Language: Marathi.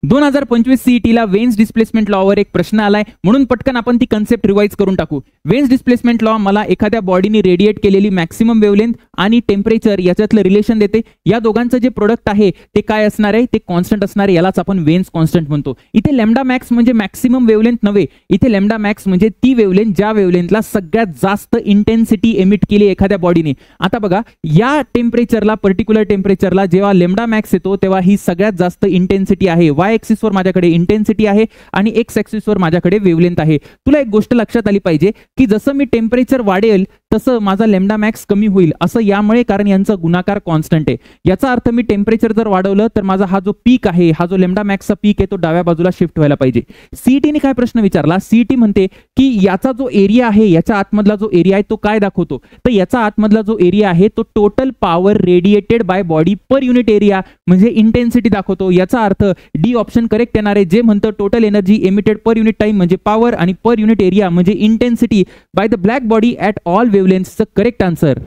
2025 सीईटीला वेन्स डिस्प्लेसमेंट लॉवर एक प्रश्न आलाय, म्हणून पटकन आपण ती कन्सेप्ट रिवाइज करून टाकू. वेन्स डिस्प्लेसमेंट लॉ मला एखाद्या बॉडीने रेडिएट केलेली मॅक्सिमम वेव्हलेंथ आणि टेम्परेचर याच्यातलं रिलेशन देते. या दोघांचं जे प्रोडक्ट आहे ते काय असणार आहे, ते कॉन्स्टंट असणार आहे. यालाच आपण वेन्स कॉन्स्टंट म्हणतो. इथे लॅम्डा मॅक्स म्हणजे मॅक्सिमम वेव्हलेंथ नव्हे, इथे लॅम्डा मॅक्स म्हणजे ती वेव्हलेंथ ज्या वेव्हलेंथला सगळ्यात जास्त इंटेन्सिटी एमिट केली एखाद्या बॉडीने. आता बघा, या टेम्परेचरला, पर्टिक्युलर टेम्परेचरला जेव्हा लॅम्डा मॅक्स येतो तेव्हा ही सगळ्यात जास्त इंटेन्सिटी आहे. वाय एक्सिस वर माझ्याकडे इंटेन्सिटी आहे आणि एक्स एक्सिस वर माझ्याकडे वेव्हलेंथ आहे. तुला एक गोष्ट लक्षात आली पाहिजे की जसं मी टेम्परेचर वाढेल तसं माझा लॅम्डा मॅक्स कमी होईल, असं यामुळे, कारण यांचा गुणाकार कॉन्स्टंट आहे. याचा अर्थ मी टेम्परेचर जर वाढवलं तर माझा हा जो पीक आहे, हा जो लॅम्डा मॅक्सचा पीक आहे, तो डाव्या बाजूला शिफ्ट व्हायला पाहिजे. सीईटीने काय प्रश्न विचारला, सीईटी म्हणते की याचा जो एरिया आहे, याच्या आतमधला जो एरिया आहे तो काय दाखवतो, तर याचा आतमधला जो एरिया आहे तो total power radiated by body per unit area म्हणजे इंटेन्सिटी दाखवतो. याचा अर्थ डी ऑप्शन करेक्ट येणार आहे, जे म्हणतं total energy emitted per unit time म्हणजे पॉवर आणि पर युनिट एरिया म्हणजे intensity by the black body at all wavelengths. The correct answer.